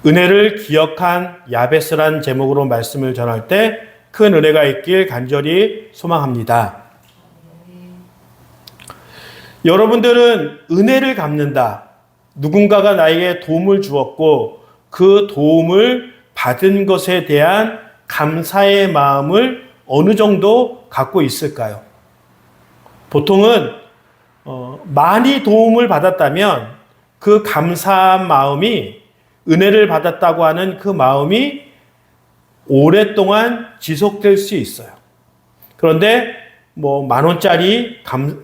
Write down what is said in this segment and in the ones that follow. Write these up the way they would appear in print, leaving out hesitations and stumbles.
은혜를 기억한 야베스란 제목으로 말씀을 전할 때 큰 은혜가 있길 간절히 소망합니다. 여러분들은 은혜를 갚는다. 누군가가 나에게 도움을 주었고 그 도움을 받은 것에 대한 감사의 마음을 어느 정도 갖고 있을까요? 보통은 많이 도움을 받았다면 그 감사한 마음이 은혜를 받았다고 하는 그 마음이 오랫동안 지속될 수 있어요. 그런데 뭐 10,000원짜리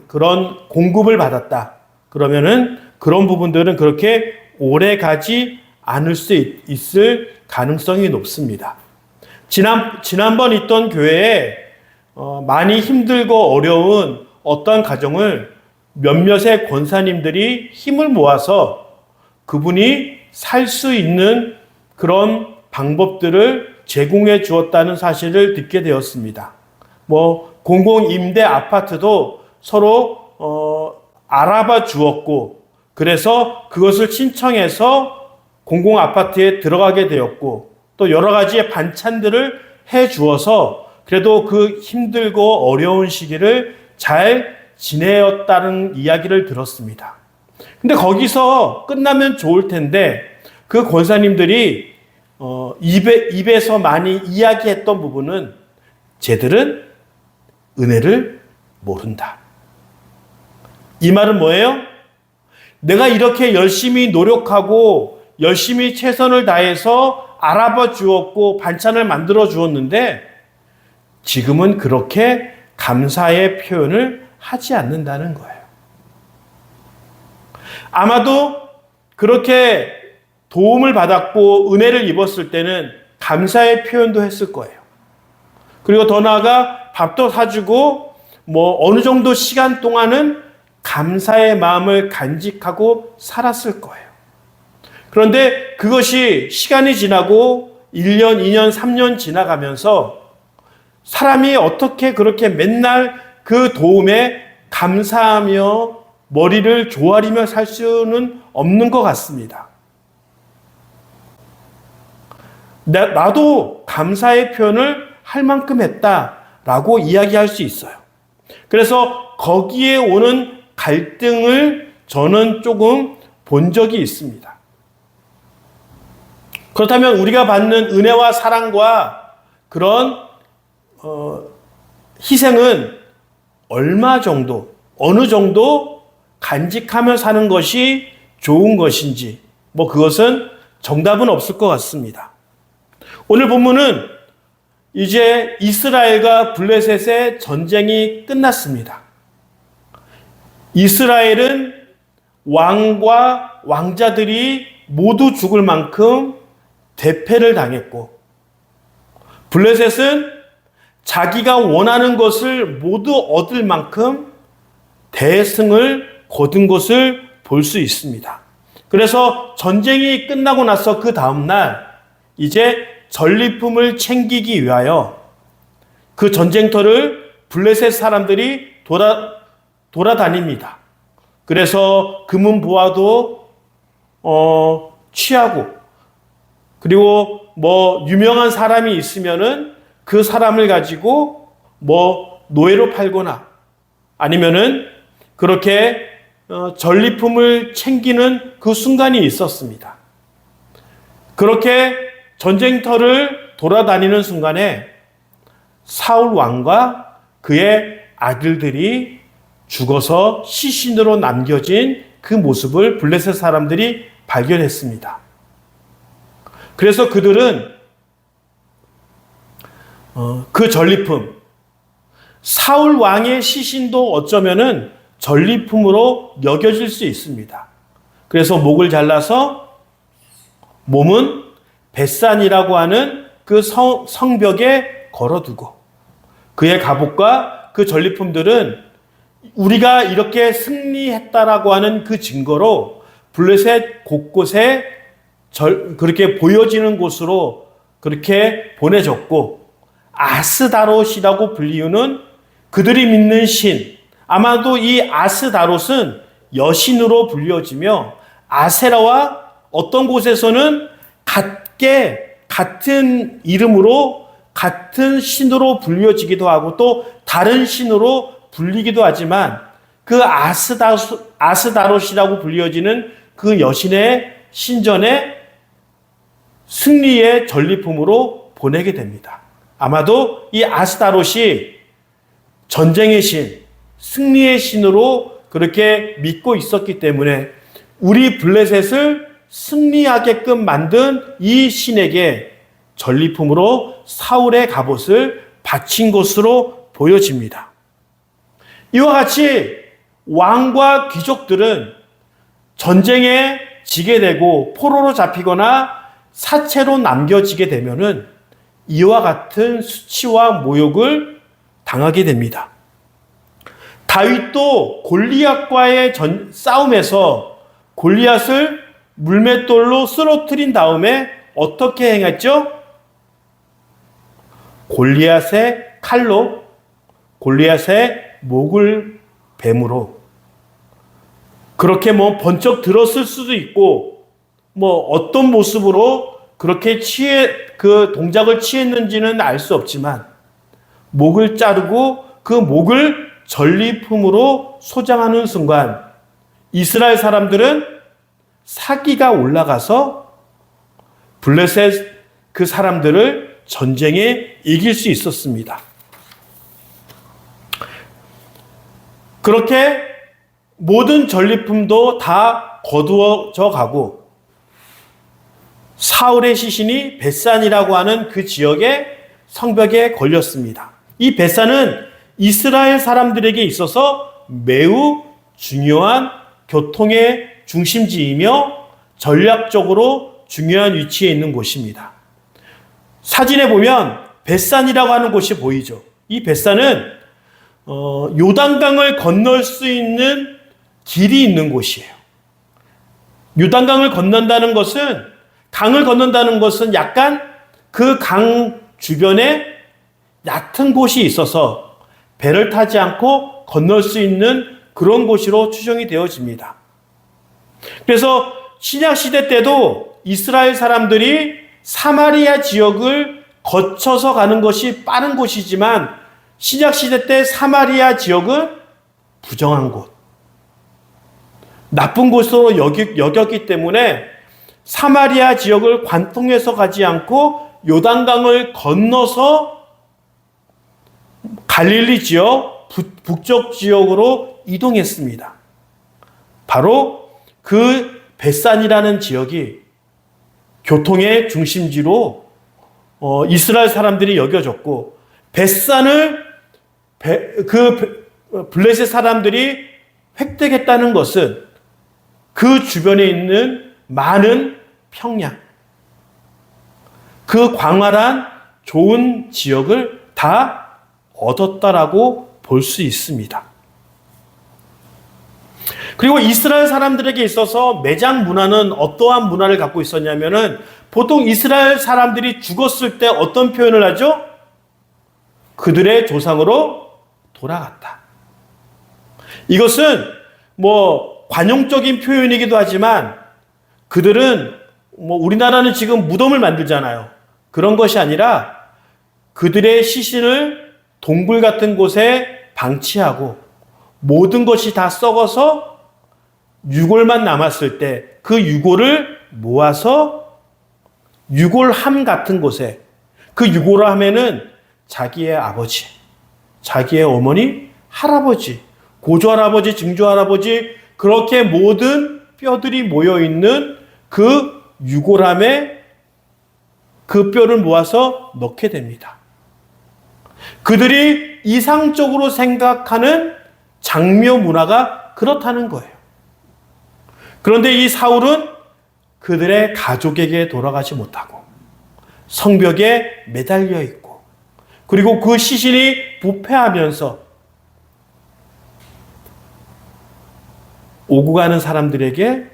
그런 공급을 받았다. 그러면은 그런 부분들은 그렇게 오래 가지 않을 수 있을 가능성이 높습니다. 지난번 있던 교회에 많이 힘들고 어려운 어떤 가정을 몇몇의 권사님들이 힘을 모아서 그분이 살 수 있는 그런 방법들을 제공해 주었다는 사실을 듣게 되었습니다. 공공임대 아파트도 서로 알아봐 주었고, 그래서 그것을 신청해서 공공아파트에 들어가게 되었고, 또 여러 가지의 반찬들을 해 주어서 그래도 그 힘들고 어려운 시기를 잘 지내었다는 이야기를 들었습니다. 근데 거기서 끝나면 좋을 텐데 그 권사님들이 입에서 많이 이야기했던 부분은 쟤들은 은혜를 모른다. 이 말은 뭐예요? 내가 이렇게 열심히 노력하고 열심히 최선을 다해서 알아봐 주었고 반찬을 만들어 주었는데 지금은 그렇게 감사의 표현을 하지 않는다는 거예요. 아마도 그렇게 도움을 받았고 은혜를 입었을 때는 감사의 표현도 했을 거예요. 그리고 더 나아가 밥도 사주고 어느 정도 시간 동안은 감사의 마음을 간직하고 살았을 거예요. 그런데 그것이 시간이 지나고 1년, 2년, 3년 지나가면서 사람이 어떻게 그렇게 맨날 그 도움에 감사하며 머리를 조아리며 살 수는 없는 것 같습니다. 나도 감사의 표현을 할 만큼 했다라고 이야기할 수 있어요. 그래서 거기에 오는 갈등을 저는 조금 본 적이 있습니다. 그렇다면 우리가 받는 은혜와 사랑과 그런 희생은 얼마 정도, 어느 정도 간직하며 사는 것이 좋은 것인지 그것은 정답은 없을 것 같습니다. 오늘 본문은 이제 이스라엘과 블레셋의 전쟁이 끝났습니다. 이스라엘은 왕과 왕자들이 모두 죽을 만큼 대패를 당했고 블레셋은 자기가 원하는 것을 모두 얻을 만큼 대승을 거둔 것을 볼 수 있습니다. 그래서 전쟁이 끝나고 나서 그 다음날 이제 전리품을 챙기기 위하여 그 전쟁터를 블레셋 사람들이 돌아다닙니다. 그래서 금은 보화도 취하고 그리고 유명한 사람이 있으면은 그 사람을 가지고 노예로 팔거나 아니면은 그렇게 전리품을 챙기는 그 순간이 있었습니다. 그렇게 전쟁터를 돌아다니는 순간에 사울 왕과 그의 아들들이 죽어서 시신으로 남겨진 그 모습을 블레셋 사람들이 발견했습니다. 그래서 그들은 그 전리품, 사울 왕의 시신도 어쩌면은 전리품으로 여겨질 수 있습니다. 그래서 목을 잘라서 몸은 벳산이라고 하는 그 성벽에 걸어두고 그의 갑옷과 그 전리품들은 우리가 이렇게 승리했다라고 하는 그 증거로 블레셋 곳곳에 그렇게 보여지는 곳으로 그렇게 보내졌고 아스다롯이라고 불리우는 그들이 믿는 신, 아마도 이 아스다롯은 여신으로 불려지며 아세라와 어떤 곳에서는 같은 이름으로 같은 신으로 불려지기도 하고 또 다른 신으로 불리기도 하지만 그 아스다롯이라고 불려지는 그 여신의 신전에 승리의 전리품으로 보내게 됩니다. 아마도 이 아스다롯이 전쟁의 신, 승리의 신으로 그렇게 믿고 있었기 때문에 우리 블레셋을 승리하게끔 만든 이 신에게 전리품으로 사울의 갑옷을 바친 것으로 보여집니다. 이와 같이 왕과 귀족들은 전쟁에 지게 되고 포로로 잡히거나 사체로 남겨지게 되면은 이와 같은 수치와 모욕을 당하게 됩니다. 다윗도 골리앗과의 싸움에서 골리앗을 물맷돌로 쓰러뜨린 다음에 어떻게 행했죠? 골리앗의 칼로 골리앗의 목을 뱀으로 그렇게 번쩍 들었을 수도 있고 어떤 모습으로 그렇게 그 동작을 취했는지는 알 수 없지만 목을 자르고 그 목을 전리품으로 소장하는 순간 이스라엘 사람들은 사기가 올라가서 블레셋 그 사람들을 전쟁에 이길 수 있었습니다. 그렇게 모든 전리품도 다 거두어져 가고 사울의 시신이 벳산이라고 하는 그 지역의 성벽에 걸렸습니다. 이 벳산은 이스라엘 사람들에게 있어서 매우 중요한 교통의 중심지이며 전략적으로 중요한 위치에 있는 곳입니다. 사진에 보면 벳산이라고 하는 곳이 보이죠. 이 벳산은 요단강을 건널 수 있는 길이 있는 곳이에요. 요단강을 건넌다는 것은 강을 건넌다는 것은 약간 그 강 주변에 얕은 곳이 있어서 배를 타지 않고 건널 수 있는 그런 곳으로 추정이 되어집니다. 그래서 신약 시대 때도 이스라엘 사람들이 사마리아 지역을 거쳐서 가는 것이 빠른 곳이지만 신약 시대 때 사마리아 지역은 부정한 곳, 나쁜 곳으로 여겼기 때문에 사마리아 지역을 관통해서 가지 않고 요단강을 건너서 갈릴리 지역, 북쪽 지역으로 이동했습니다. 바로 그 벳산이라는 지역이 교통의 중심지로 이스라엘 사람들이 여겨졌고 벳산을 블레셋 사람들이 획득했다는 것은 그 주변에 있는 많은 평야, 그 광활한 좋은 지역을 다 얻었다라고 볼 수 있습니다. 그리고 이스라엘 사람들에게 있어서 매장 문화는 어떠한 문화를 갖고 있었냐면은 보통 이스라엘 사람들이 죽었을 때 어떤 표현을 하죠? 그들의 조상으로 돌아갔다. 이것은 관용적인 표현이기도 하지만 그들은 우리나라는 지금 무덤을 만들잖아요. 그런 것이 아니라 그들의 시신을 동굴 같은 곳에 방치하고 모든 것이 다 썩어서 유골만 남았을 때 그 유골을 모아서 유골함 같은 곳에 그 유골함에는 자기의 아버지, 자기의 어머니, 할아버지, 고조할아버지, 증조할아버지 그렇게 모든 뼈들이 모여있는 그 유골함에 그 뼈를 모아서 넣게 됩니다. 그들이 이상적으로 생각하는 장묘 문화가 그렇다는 거예요. 그런데 이 사울은 그들의 가족에게 돌아가지 못하고 성벽에 매달려 있고 그리고 그 시신이 부패하면서 오고 가는 사람들에게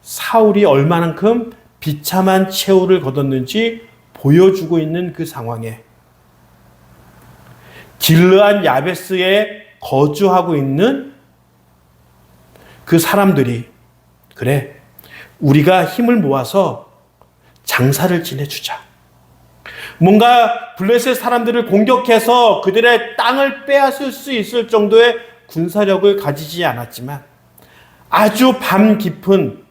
사울이 얼마만큼 비참한 최후를 거뒀는지 보여주고 있는 그 상황에 길르앗 야베스에 거주하고 있는 그 사람들이 그래, 우리가 힘을 모아서 장사를 지내주자. 뭔가 블레셋 사람들을 공격해서 그들의 땅을 빼앗을 수 있을 정도의 군사력을 가지지 않았지만 아주 밤 깊은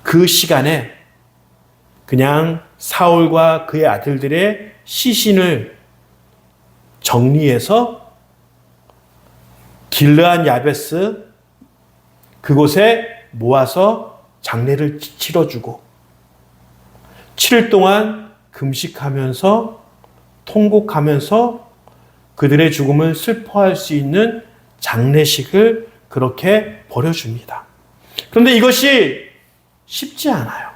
그 시간에 그냥 사울과 그의 아들들의 시신을 정리해서 길르앗 야베스 그곳에 모아서 장례를 치러주고 7일 동안 금식하면서 통곡하면서 그들의 죽음을 슬퍼할 수 있는 장례식을 그렇게 벌여줍니다. 그런데 이것이 쉽지 않아요.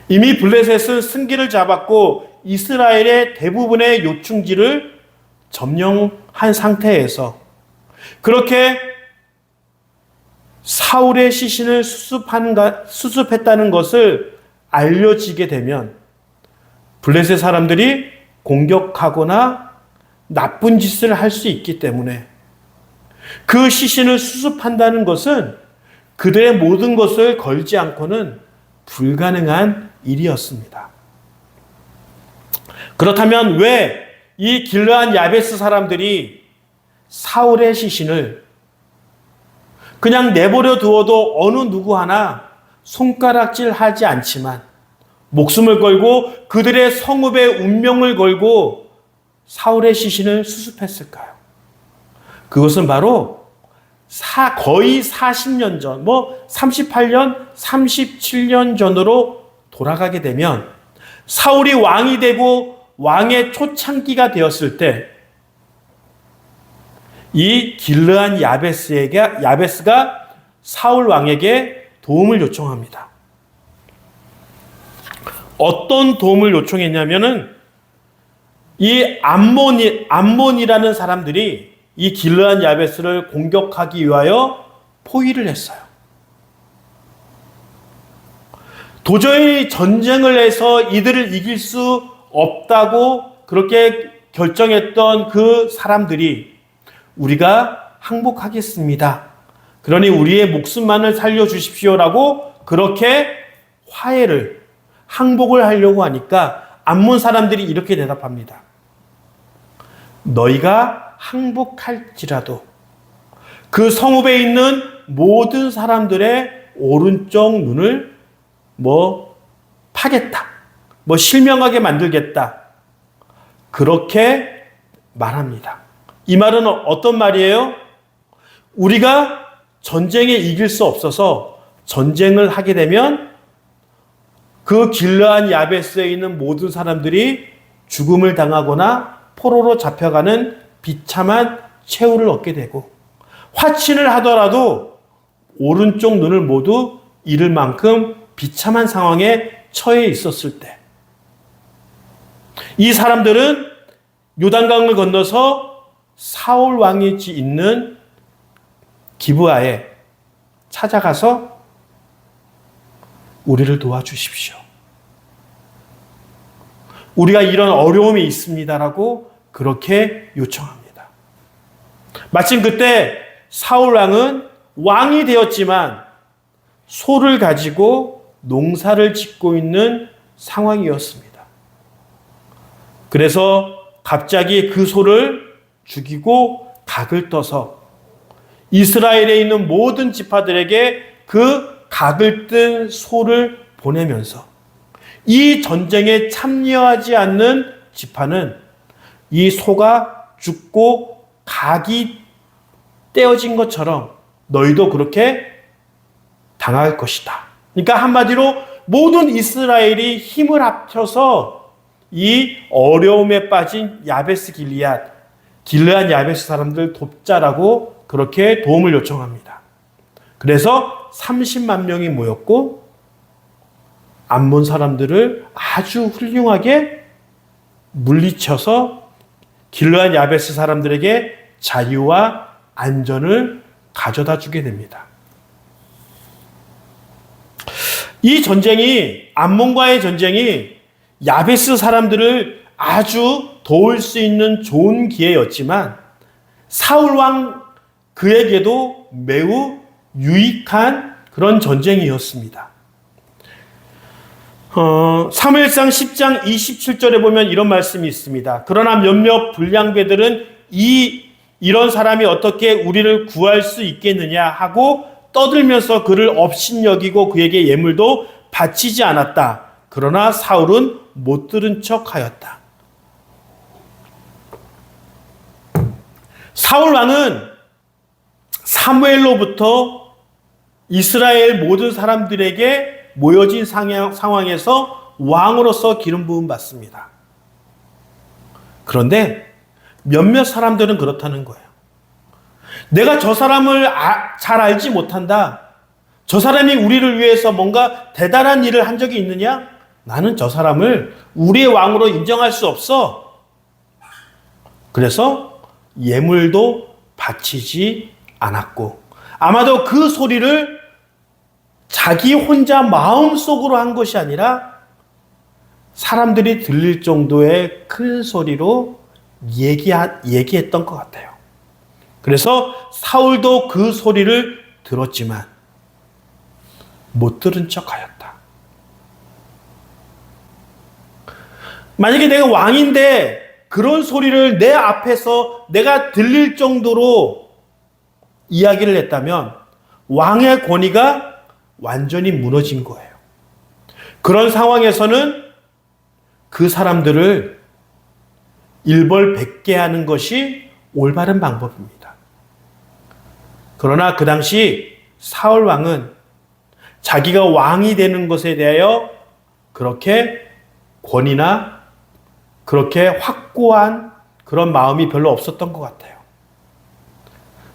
이미 블레셋은 승기를 잡았고 이스라엘의 대부분의 요충지를 점령한 상태에서 그렇게 사울의 시신을 수습했다는 것을 알려지게 되면 블레셋 사람들이 공격하거나 나쁜 짓을 할 수 있기 때문에 그 시신을 수습한다는 것은 그들의 모든 것을 걸지 않고는 불가능한 일이었습니다. 그렇다면 왜 이 길르앗 야베스 사람들이 사울의 시신을 그냥 내버려 두어도 어느 누구 하나 손가락질 하지 않지만 목숨을 걸고 그들의 성읍의 운명을 걸고 사울의 시신을 수습했을까요? 그것은 바로 거의 40년 전, 38년, 37년 전으로 돌아가게 되면 사울이 왕이 되고 왕의 초창기가 되었을 때 이 길르앗 야베스가 사울 왕에게 도움을 요청합니다. 어떤 도움을 요청했냐면은 이 암몬이라는 사람들이 이 길르앗 야베스를 공격하기 위하여 포위를 했어요. 도저히 전쟁을 해서 이들을 이길 수 없다고 그렇게 결정했던 그 사람들이 우리가 항복하겠습니다. 그러니 우리의 목숨만을 살려주십시오라고 그렇게 항복을 하려고 하니까 암몬 사람들이 이렇게 대답합니다. 너희가 항복할지라도 그 성읍에 있는 모든 사람들의 오른쪽 눈을 파겠다. 실명하게 만들겠다. 그렇게 말합니다. 이 말은 어떤 말이에요? 우리가 전쟁에 이길 수 없어서 전쟁을 하게 되면 그 길르앗 야베스에 있는 모든 사람들이 죽음을 당하거나 포로로 잡혀가는 비참한 최후를 얻게 되고 화친을 하더라도 오른쪽 눈을 모두 잃을 만큼 비참한 상황에 처해 있었을 때 이 사람들은 요단강을 건너서 사울 왕이 있는 기브아에 찾아가서 우리를 도와주십시오. 우리가 이런 어려움이 있습니다라고 그렇게 요청합니다. 마침 그때 사울 왕은 왕이 되었지만 소를 가지고 농사를 짓고 있는 상황이었습니다. 그래서 갑자기 그 소를 죽이고 각을 떠서 이스라엘에 있는 모든 지파들에게 그 각을 뜬 소를 보내면서 이 전쟁에 참여하지 않는 지파는 이 소가 죽고 각이 떼어진 것처럼 너희도 그렇게 당할 것이다. 그러니까 한마디로 모든 이스라엘이 힘을 합쳐서 이 어려움에 빠진 길르앗 야베스 사람들 돕자라고 그렇게 도움을 요청합니다. 그래서 30만 명이 모였고 암몬 사람들을 아주 훌륭하게 물리쳐서 길르앗 야베스 사람들에게 자유와 안전을 가져다 주게 됩니다. 이 전쟁이, 암몬과의 전쟁이 야베스 사람들을 아주 도울 수 있는 좋은 기회였지만 사울 왕 그에게도 매우 유익한 그런 전쟁이었습니다. 사무엘상 10장 27절에 보면 이런 말씀이 있습니다. 그러나 몇몇 불량배들은 이런 사람이 어떻게 우리를 구할 수 있겠느냐 하고 떠들면서 그를 업신여기고 그에게 예물도 바치지 않았다. 그러나 사울은 못 들은 척하였다. 사울 왕은 사무엘로부터 이스라엘 모든 사람들에게 모여진 상황에서 왕으로서 기름 부음 받습니다. 그런데 몇몇 사람들은 그렇다는 거예요. 내가 저 사람을 잘 알지 못한다. 저 사람이 우리를 위해서 뭔가 대단한 일을 한 적이 있느냐? 나는 저 사람을 우리의 왕으로 인정할 수 없어. 그래서 예물도 바치지 않았고, 아마도 그 소리를 자기 혼자 마음속으로 한 것이 아니라 사람들이 들릴 정도의 큰 소리로 얘기했던 것 같아요. 그래서 사울도 그 소리를 들었지만 못 들은 척하였다. 만약에 내가 왕인데 그런 소리를 내 앞에서 내가 들릴 정도로 이야기를 했다면 왕의 권위가 완전히 무너진 거예요. 그런 상황에서는 그 사람들을 일벌백계 하는 것이 올바른 방법입니다. 그러나 그 당시 사울 왕은 자기가 왕이 되는 것에 대하여 그렇게 권위나 그렇게 확고한 그런 마음이 별로 없었던 것 같아요.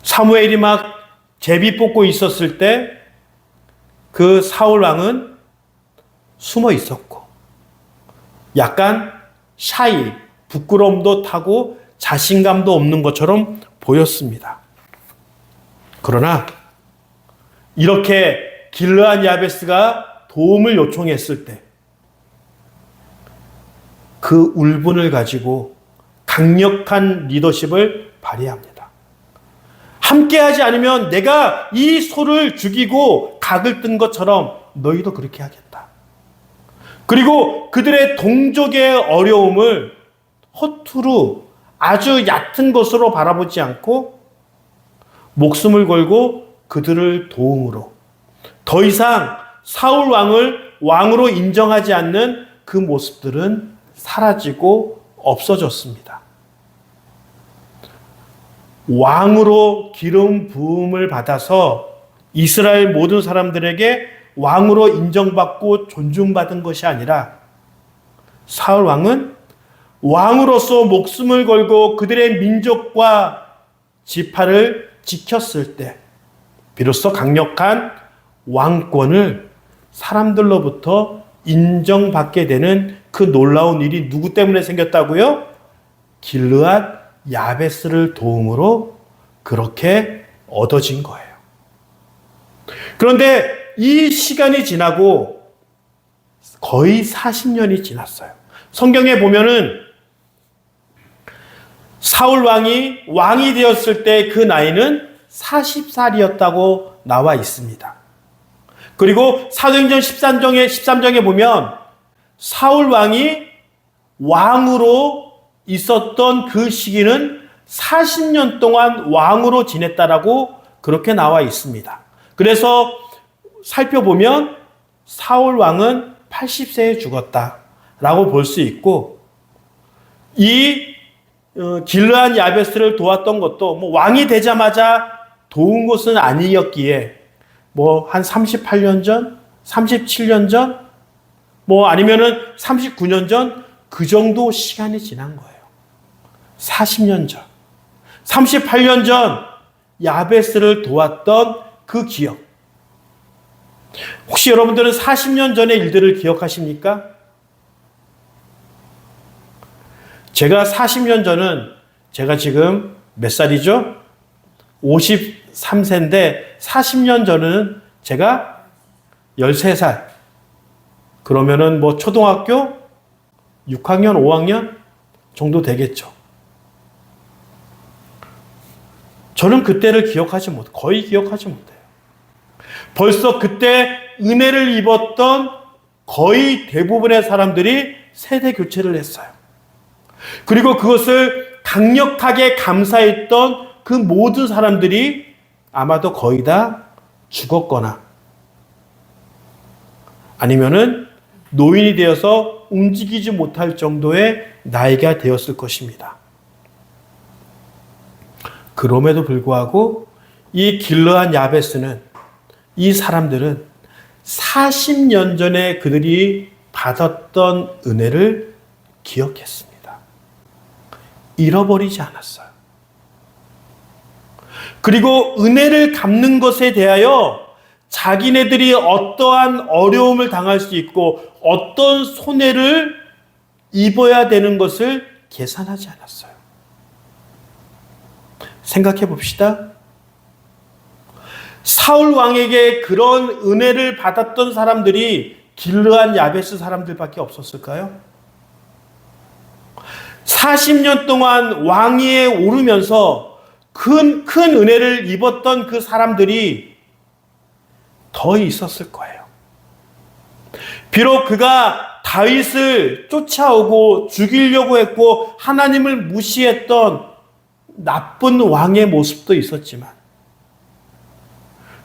사무엘이 막 제비 뽑고 있었을 때 그 사울 왕은 숨어 있었고 약간 샤이, 부끄러움도 타고 자신감도 없는 것처럼 보였습니다. 그러나 이렇게 길르앗 야베스가 도움을 요청했을 때 그 울분을 가지고 강력한 리더십을 발휘합니다. 함께하지 않으면 내가 이 소를 죽이고 각을 뜬 것처럼 너희도 그렇게 하겠다. 그리고 그들의 동족의 어려움을 허투루 아주 얕은 것으로 바라보지 않고 목숨을 걸고 그들을 도움으로 더 이상 사울 왕을 왕으로 인정하지 않는 그 모습들은 사라지고 없어졌습니다. 왕으로 기름 부음을 받아서 이스라엘 모든 사람들에게 왕으로 인정받고 존중받은 것이 아니라 사울 왕은 왕으로서 목숨을 걸고 그들의 민족과 지파를 지켰을 때 비로소 강력한 왕권을 사람들로부터 인정받게 되는 그 놀라운 일이 누구 때문에 생겼다고요? 길르앗 야베스를 도움으로 그렇게 얻어진 거예요. 그런데 이 시간이 지나고 거의 40년이 지났어요. 성경에 보면은 사울 왕이 되었을 때 그 나이는 40살이었다고 나와 있습니다. 그리고 사도행전 13장에 보면 사울 왕이 왕으로 있었던 그 시기는 40년 동안 왕으로 지냈다라고 그렇게 나와 있습니다. 그래서 살펴보면 사울 왕은 80세에 죽었다라고 볼 수 있고 이 길르앗 야베스를 도왔던 것도 뭐 왕이 되자마자 도운 것은 아니었기에 뭐 한 38년 전, 37년 전, 뭐 아니면은 39년 전 그 정도 시간이 지난 거예요. 40년 전, 38년 전 야베스를 도왔던 그 기억. 혹시 여러분들은 40년 전의 일들을 기억하십니까? 제가 40년 전은 제가 지금 몇 살이죠? 53세인데 40년 전은 제가 13살. 그러면은 뭐 초등학교 6학년, 5학년 정도 되겠죠. 저는 그때를 거의 기억하지 못해요. 벌써 그때 은혜를 입었던 거의 대부분의 사람들이 세대 교체를 했어요. 그리고 그것을 강력하게 감사했던 그 모든 사람들이 아마도 거의 다 죽었거나 아니면은 노인이 되어서 움직이지 못할 정도의 나이가 되었을 것입니다. 그럼에도 불구하고 이 길르한 야베스는, 이 사람들은 40년 전에 그들이 받았던 은혜를 기억했습니다. 잃어버리지 않았어요. 그리고 은혜를 갚는 것에 대하여 자기네들이 어떠한 어려움을 당할 수 있고 어떤 손해를 입어야 되는 것을 계산하지 않았어요. 생각해 봅시다. 사울 왕에게 그런 은혜를 받았던 사람들이 길르한 야베스 사람들밖에 없었을까요? 40년 동안 왕위에 오르면서 큰 은혜를 입었던 그 사람들이 더 있었을 거예요. 비록 그가 다윗을 쫓아오고 죽이려고 했고 하나님을 무시했던 나쁜 왕의 모습도 있었지만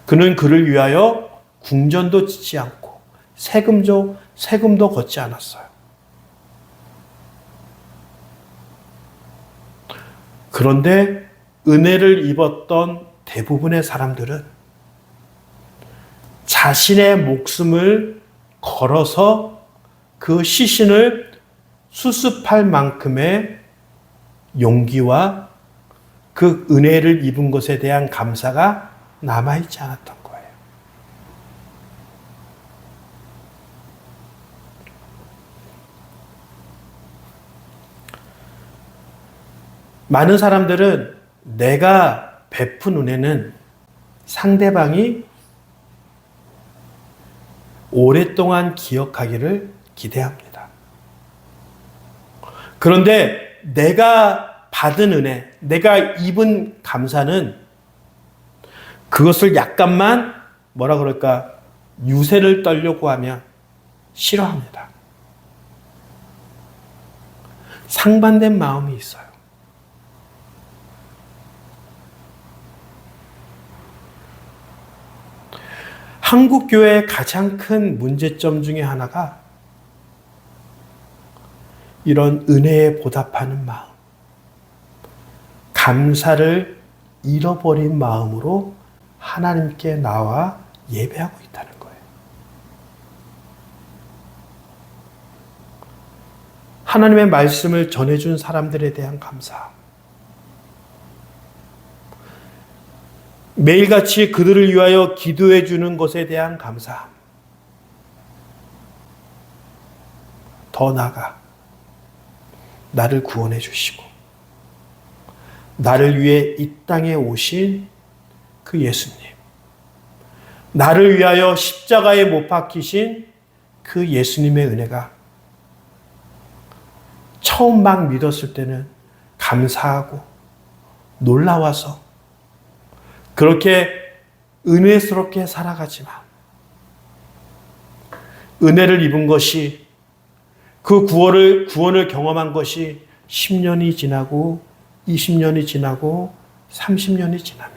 그는 그를 위하여 궁전도 짓지 않고 세금도 걷지 않았어요. 그런데 은혜를 입었던 대부분의 사람들은 자신의 목숨을 걸어서 그 시신을 수습할 만큼의 용기와 그 은혜를 입은 것에 대한 감사가 남아있지 않았던 거예요. 많은 사람들은 내가 베푼 은혜는 상대방이 오랫동안 기억하기를 기대합니다. 그런데 내가 받은 은혜, 내가 입은 감사는 그것을 약간만 유세를 떨려고 하면 싫어합니다. 상반된 마음이 있어요. 한국 교회의 가장 큰 문제점 중에 하나가 이런 은혜에 보답하는 마음, 감사를 잃어버린 마음으로 하나님께 나와 예배하고 있다는 거예요. 하나님의 말씀을 전해준 사람들에 대한 감사, 매일같이 그들을 위하여 기도해 주는 것에 대한 감사함, 더 나아가 나를 구원해 주시고 나를 위해 이 땅에 오신 그 예수님, 나를 위하여 십자가에 못 박히신 그 예수님의 은혜가 처음 막 믿었을 때는 감사하고 놀라워서 그렇게 은혜스럽게 살아가지만 은혜를 입은 것이, 그 구원을 경험한 것이 10년이 지나고 20년이 지나고 30년이 지나면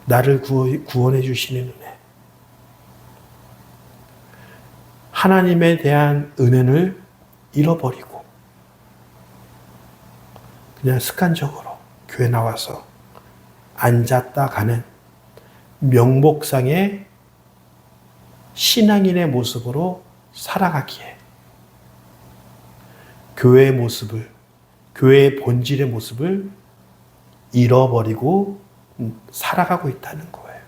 나를 구원해 주시는 은혜, 하나님에 대한 은혜를 잃어버리고 그냥 습관적으로 교회 나와서 앉았다 가는 명목상의 신앙인의 모습으로 살아가기에 교회의 모습을, 교회의 본질의 모습을 잃어버리고 살아가고 있다는 거예요.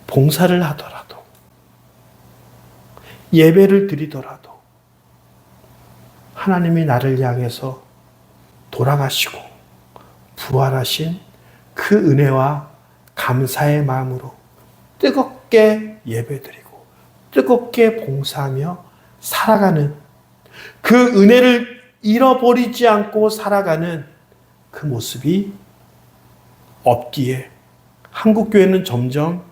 봉사를 하더라도, 예배를 드리더라도 하나님이 나를 향해서 돌아가시고 부활하신 그 은혜와 감사의 마음으로 뜨겁게 예배드리고 뜨겁게 봉사하며 살아가는, 그 은혜를 잃어버리지 않고 살아가는 그 모습이 없기에 한국교회는 점점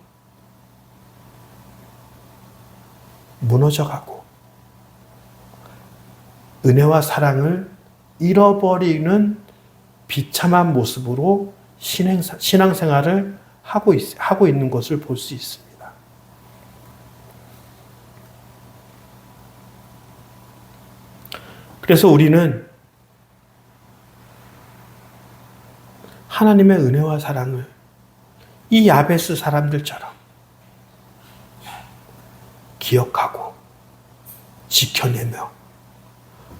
무너져가고 은혜와 사랑을 잃어버리는 비참한 모습으로 신앙생활을 하고 있는 것을 볼 수 있습니다. 그래서 우리는 하나님의 은혜와 사랑을 이 야베스 사람들처럼 기억하고 지켜내며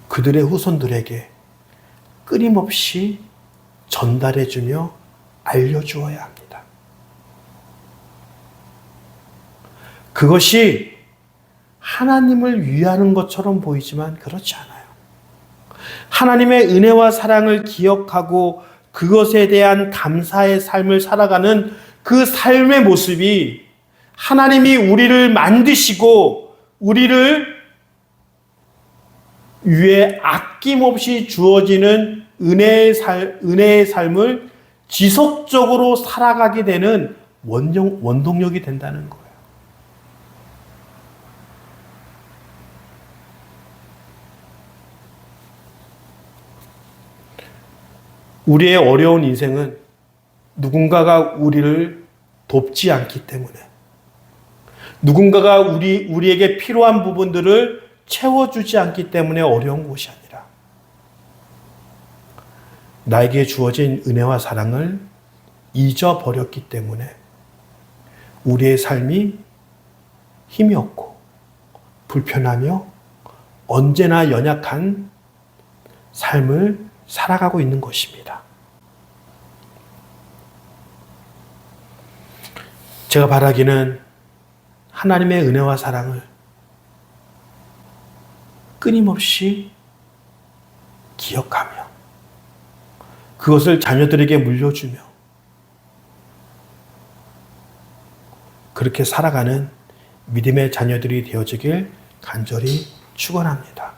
그들의 후손들에게 끊임없이 전달해주며 알려주어야 합니다. 그것이 하나님을 위하는 것처럼 보이지만 그렇지 않아요. 하나님의 은혜와 사랑을 기억하고 그것에 대한 감사의 삶을 살아가는 그 삶의 모습이 하나님이 우리를 만드시고 우리를 위에 아낌없이 주어지는 은혜의 삶을 지속적으로 살아가게 되는 원동력이 된다는 거예요. 우리의 어려운 인생은 누군가가 우리를 돕지 않기 때문에, 누군가가 우리에게 필요한 부분들을 채워주지 않기 때문에 어려운 것이 아니라 나에게 주어진 은혜와 사랑을 잊어버렸기 때문에 우리의 삶이 힘이 없고 불편하며 언제나 연약한 삶을 살아가고 있는 것입니다. 제가 바라기는 하나님의 은혜와 사랑을 끊임없이 기억하며 그것을 자녀들에게 물려주며 그렇게 살아가는 믿음의 자녀들이 되어지길 간절히 축원합니다.